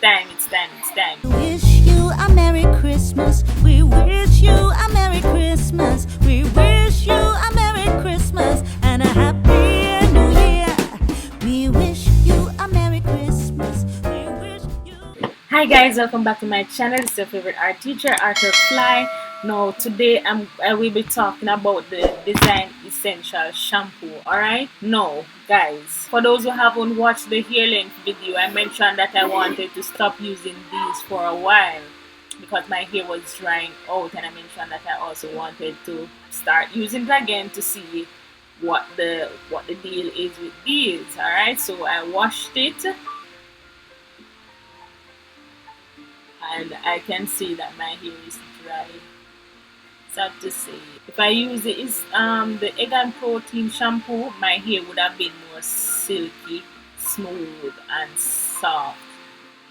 It's time. Wish you a Merry Christmas. We wish you a Merry Christmas. We wish you a Merry Christmas and a Happy New Year. We wish you a Merry Christmas. We wish you. Hi guys, welcome back to my channel. It's your favorite art teacher, Arthur Fly. Now today I will be talking about the Design Essentials shampoo. Alright? Now guys, for those who haven't watched the hair length video, I mentioned that I wanted to stop using these for a while because my hair was drying out, and I mentioned that I also wanted to start using it again to see what the deal is with these. Alright, so I washed it and I can see that my hair is dry. Sad to say. If I use the egg and protein shampoo, my hair would have been more silky, smooth and soft.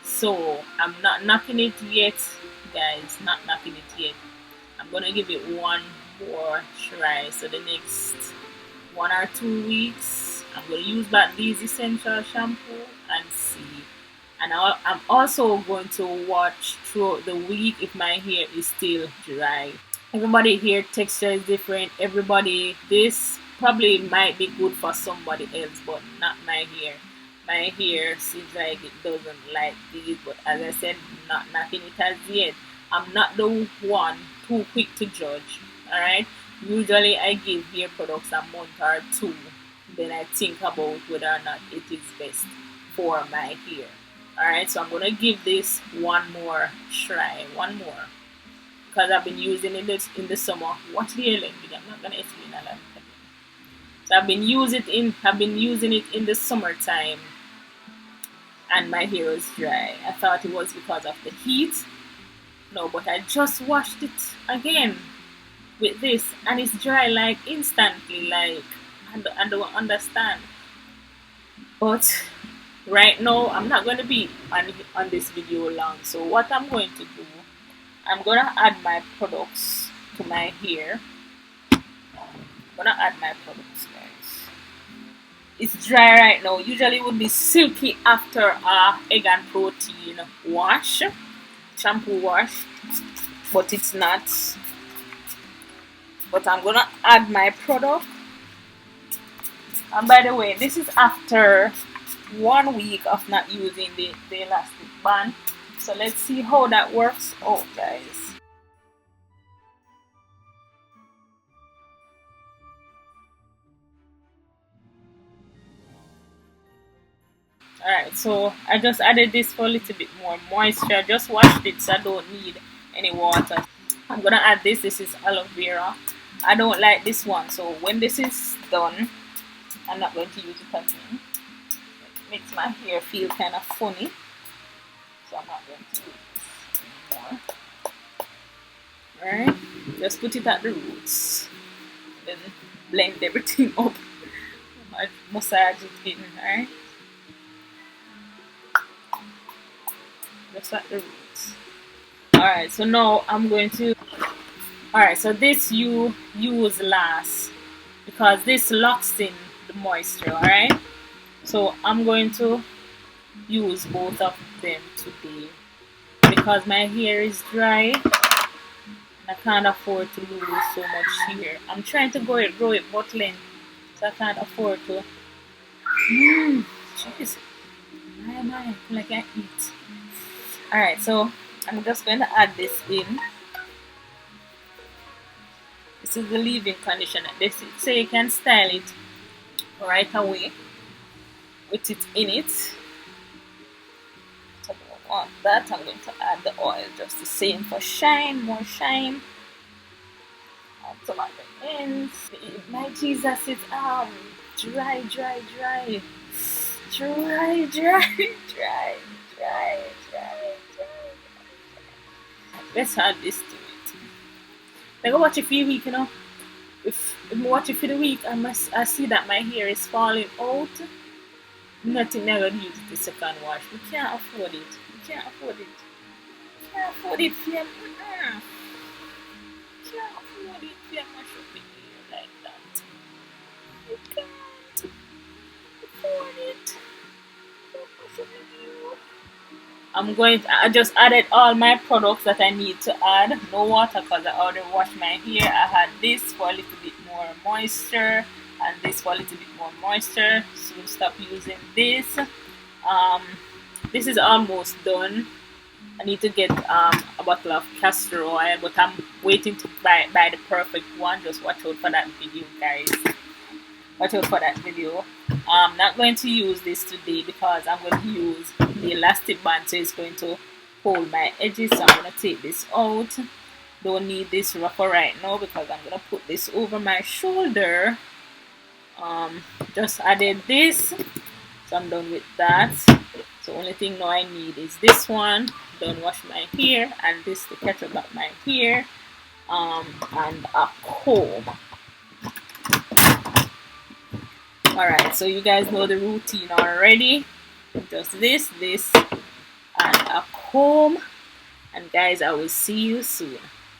So I'm not knocking it yet, guys, not knocking it yet. I'm gonna give it one more try. So the next 1 or 2 weeks I'm gonna use back these essential shampoo and see. And I'm also going to watch throughout the week if my hair is still dry. Everybody hair texture is different. This probably might be good for somebody else, but not my hair. My hair seems like it doesn't like these, but as I said, not knocking it as yet. I'm not the one too quick to judge. Alright? Usually I give hair products a month or two. Then I think about whether or not it is best for my hair. Alright, so I'm gonna give this one more try. One more. Because I've been using it in the summer. Watch the hair length video. I'm not gonna explain a lot again. So I've been using it in the summertime and my hair was dry. I thought it was because of the heat. No, but I just washed it again with this and it's dry like instantly, like I don't understand. But right now I'm not going to be on this video long, so what I'm going to do, I'm going to add my products to my hair. I'm going to add my products, guys. It's dry right now. Usually it would be silky after a egg and protein wash, shampoo wash, but it's not. But I'm going to add my product. And by the way, this is after 1 week of not using the elastic band. So let's see how that works out, guys. Alright, so I just added this for a little bit more moisture. I just washed it, so I don't need any water. I'm gonna add this. This is aloe vera. I don't like this one, so when this is done, I'm not going to use it again. It makes my hair feel kind of funny, so I'm not going to use this anymore. Alright, just put it at the roots, then blend everything up. Massage it in, alright? Just at the roots. Alright, so now I'm going to. Alright, so this you use last because this locks in the moisture, alright? So I'm going to use both of them today because my hair is dry and I can't afford to lose so much hair. I'm trying to grow it butt length, so I can't afford to. Jeez. Why am I like I eat? Alright, so I'm just going to add this in. This is the leave-in conditioner. They say you can style it right away with it in it. So I don't want that. I'm going to add the oil just the same for shine, more shine. Add some at the ends. My Jesus, it's dry. Let's add this to it. Like I watch it for a week, If I watch it for the week, I see that my hair is falling out. Nothing never use the second wash. We can't afford it. Can't afford it for can't afford it for mash up in hair like that. You can't afford it. Don't mash up in hair. I just added all my products that I need to add. No water because I already washed my hair. I had this for a little bit more moisture and this for a little bit more moisture. So stop using this. Um, this is almost done. I need to get a bottle of castor oil, but I'm waiting to buy the perfect one. Just watch out for that video, guys. Watch out for that video. I'm not going to use this today because I'm going to use the elastic band, so it's going to hold my edges. So I'm going to take this out. Don't need this wrapper right now because I'm going to put this over my shoulder. Just added this, so I'm done with that. So only thing now I need is this one. Don't wash my hair, and this to catch up my hair, and a comb. Alright, so you guys know the routine already. Just this, and a comb. And guys, I will see you soon.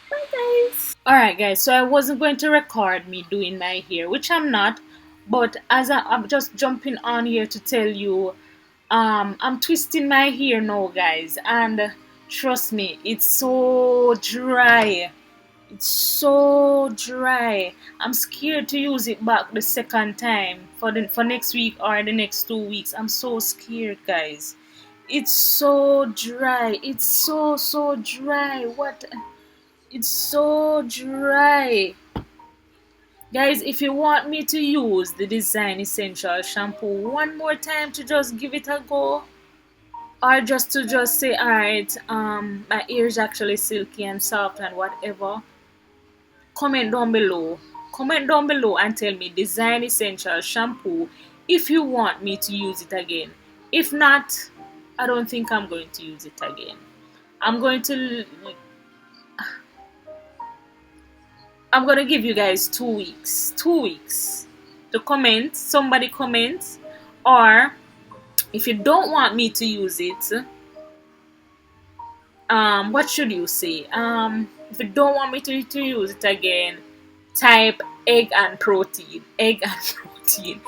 Bye guys. Alright guys, so I wasn't going to record me doing my hair, which I'm not. But as I'm just jumping on here to tell you, I'm twisting my hair now, guys. And trust me, it's so dry. It's so dry. I'm scared to use it back the second time for next week or the next 2 weeks. I'm so scared, guys. It's so dry. It's so dry. What? It's so dry. Guys, if you want me to use the Design Essentials shampoo one more time to just give it a go, or just to just say, alright, my ear is actually silky and soft and whatever, comment down below. Comment down below and tell me Design Essentials shampoo if you want me to use it again. If not, I don't think I'm going to use it again. I'm going to give you guys 2 weeks. 2 weeks to comment. Somebody comment. Or if you don't want me to use it, what should you say? If you don't want me to use it again, type egg and protein. Egg and protein.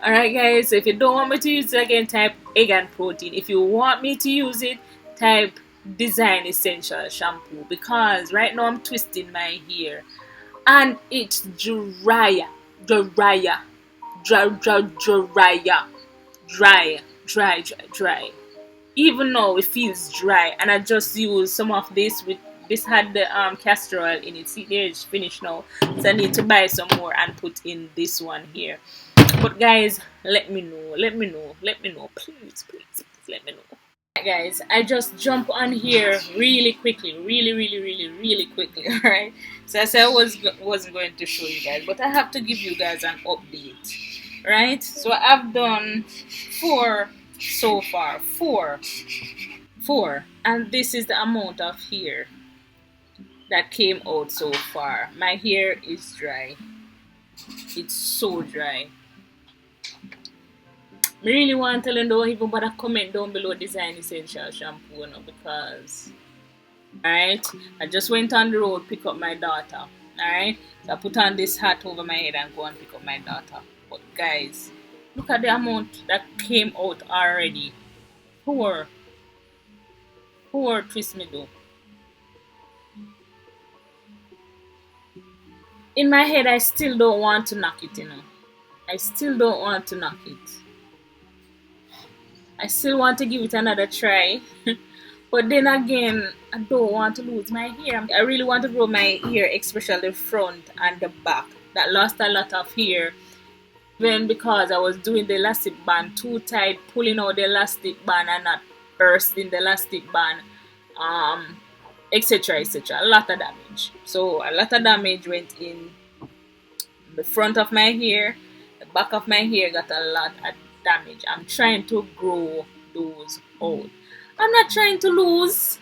Alright guys, so if you don't want me to use it again, type egg and protein. If you want me to use it, type Design Essentials shampoo, because right now I'm twisting my hair and it's dry. Even now it feels dry, and I just used some of this. With this had the castor oil in it. See, there it's finished now, so I need to buy some more and put in this one here. But guys, let me know, please, let me know. Guys, I just jump on here really quickly, really quickly. All right, so I said I wasn't going to show you guys, but I have to give you guys an update, right? So I've done 4 so far, 4, and this is the amount of hair that came out so far. My hair is dry. It's so dry. I really want to tell you, don't even bother comment down below Design Essentials shampoo, because alright, I just went on the road pick up my daughter. Alright, so I put on this hat over my head and go and pick up my daughter. But guys, look at the amount that came out already. Poor twist me though. In my head, I still don't want to knock it, I still don't want to knock it. I still want to give it another try. But then again, I don't want to lose my hair. I really want to grow my hair, especially the front and the back. That lost a lot of hair. Even because I was doing the elastic band too tight, pulling out the elastic band and not bursting the elastic band, etc. A lot of damage. So a lot of damage went in the front of my hair. The back of my hair got a lot of damage. I'm trying to grow those out. I'm not trying to lose.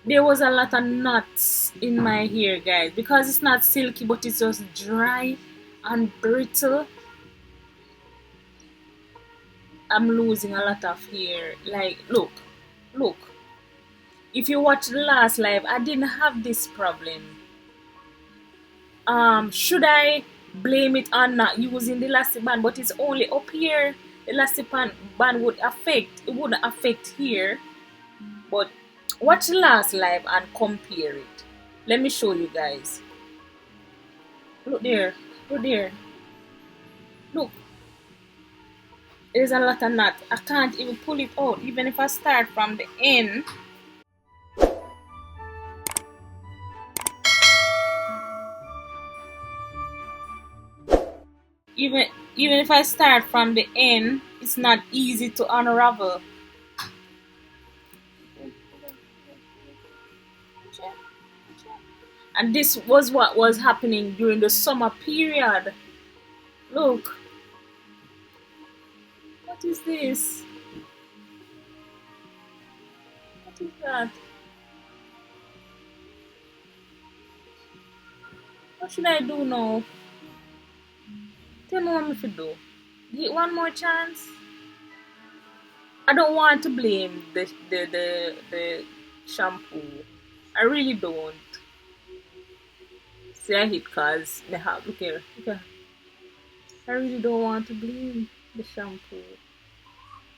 There was a lot of knots in my hair, guys, because it's not silky, but it's just dry and brittle. I'm losing a lot of hair. Like, look. If you watch the last live, I didn't have this problem. Should I blame it on not using the elastic band? But it's only up here. elastic band would affect, it wouldn't affect here, but watch the last live and compare it. Let me show you guys. Look there, look there, look, there's a lot of knot. I can't even pull it out even if I start from the end. even even if I start from the end, it's not easy to unravel. And this was what was happening during the summer period. Look, what is this? What is that? What should I do now? Tell me what I should do. Give one more chance. I don't want to blame the shampoo. I really don't. See, I hit cause they have, look here. I really don't want to blame the shampoo.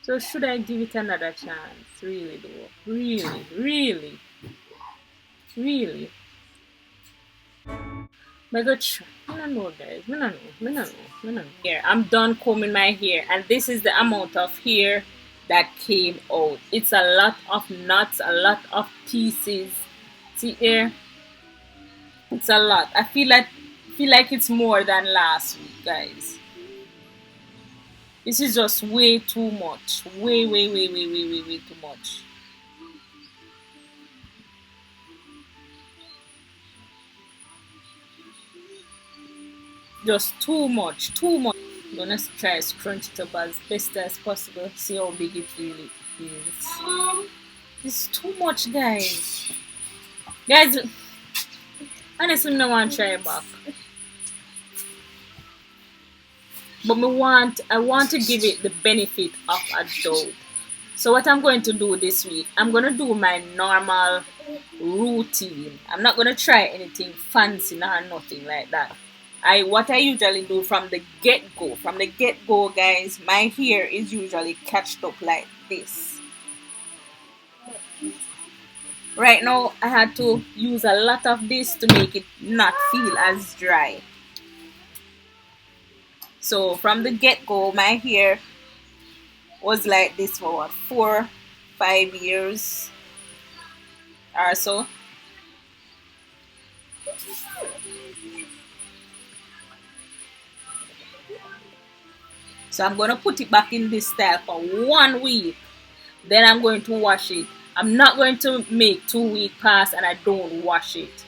So should I give it another chance? Really though. Really. My God, I don't know guys. I don't know. Here, I'm done combing my hair, and this is the amount of hair that came out. It's a lot of knots, a lot of pieces. See here? It's a lot. I feel like it's more than last week, guys. This is just way too much. Way too much. Just too much. I'm gonna try to scrunch it up as best as possible. See how big it really is. It's too much, guys. Guys, honestly, no one try it back. But I want to give it the benefit of a doubt. So what I'm going to do this week, I'm going to do my normal routine. I'm not going to try anything fancy or nothing like that. What I usually do from the get-go, guys, my hair is usually catched up like this. Right now, I had to use a lot of this to make it not feel as dry. So from the get-go, my hair was like this for what, 4-5 years or so. So I'm going to put it back in this style for 1 week. Then I'm going to wash it. I'm not going to make 2 weeks pass and I don't wash it.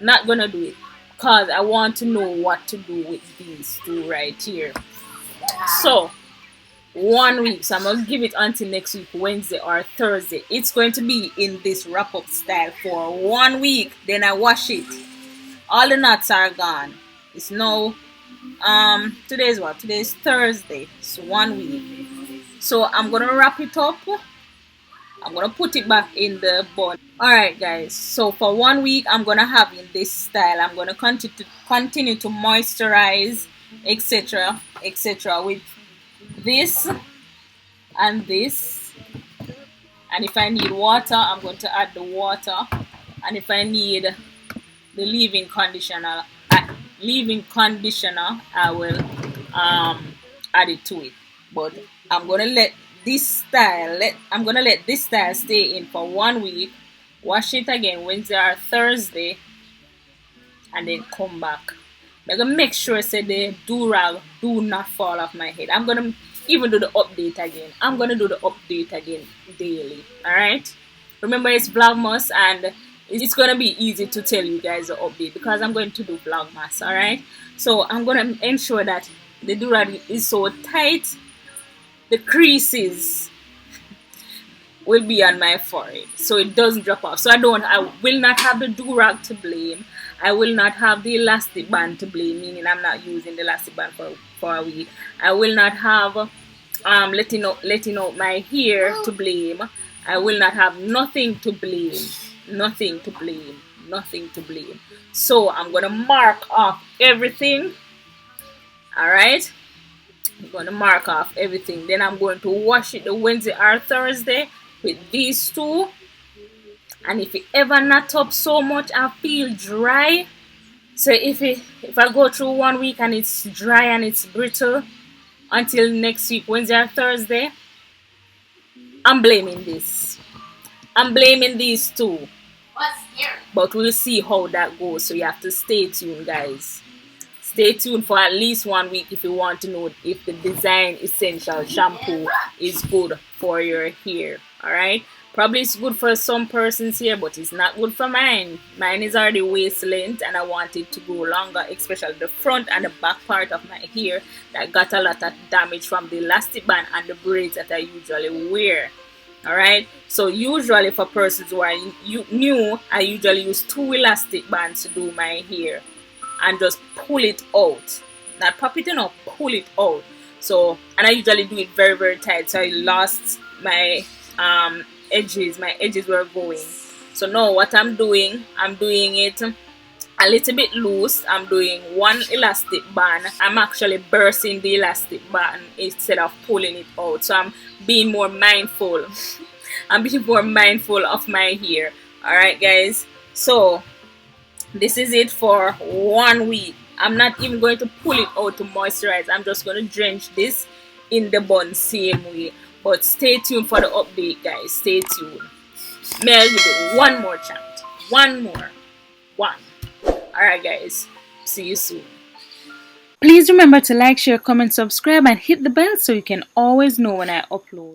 Not going to do it. Because I want to know what to do with these two right here. So 1 week. So I'm going to give it until next week, Wednesday or Thursday. It's going to be in this wrap-up style for 1 week. Then I wash it. All the knots are gone. It's now today's what? Today's Thursday. It's 1 week. So I'm gonna wrap it up. I'm gonna put it back in the bun. Alright guys, so for 1 week I'm gonna have in this style. I'm gonna continue to moisturize, etc. with this and this. And if I need water, I'm going to add the water. And if I need the leave-in conditioner, I will add it to it. But I'm gonna let this style stay in for 1 week. Wash it again Wednesday or Thursday, and then come back. I'm gonna make sure the do-rag do not fall off my head. I'm gonna even do the update again. I'm gonna do the update again daily. Alright? Remember, it's Vlogmas, and it's gonna be easy to tell you guys the update because I'm going to do Vlogmas. Alright? So I'm gonna ensure that the do-rag is so tight, the creases will be on my forehead so it doesn't drop off. So I will not have the do-rag to blame. I will not have the elastic band to blame, meaning I'm not using the elastic band for a week. I will not have letting out my hair to blame. I will not have nothing to blame. So I'm gonna mark off everything. Alright? I'm going to mark off everything. Then I'm going to wash it the Wednesday or Thursday with these two. And if it ever knot up so much I feel dry, so if I go through 1 week and it's dry and it's brittle until next week Wednesday or Thursday, I'm blaming this. I'm blaming these two. But we'll see how that goes. So you have to stay tuned, guys. Stay tuned for at least 1 week if you want to know if the Design Essential shampoo is good for your hair. Alright? Probably it's good for some person's hair, but it's not good for mine. Mine is already waist length and I want it to go longer, especially the front and the back part of my hair that got a lot of damage from the elastic band and the braids that I usually wear. Alright, so usually for persons who are new, I usually use 2 elastic bands to do my hair and just pull it out. Not pop it in, or pull it out. So, and I usually do it very, very tight, so I lost my edges. My edges were going. So now what I'm doing it a little bit loose. I'm doing 1 elastic band. I'm actually bursting the elastic band instead of pulling it out. So I'm being more mindful. I'm being more mindful of my hair. Alright, guys. So this is it for 1 week. I'm not even going to pull it out to moisturize. I'm just going to drench this in the bun same way. But stay tuned for the update, guys. Stay tuned. May I give it one more chance? One more. One. Alright, guys. See you soon. Please remember to like, share, comment, subscribe, and hit the bell so you can always know when I upload.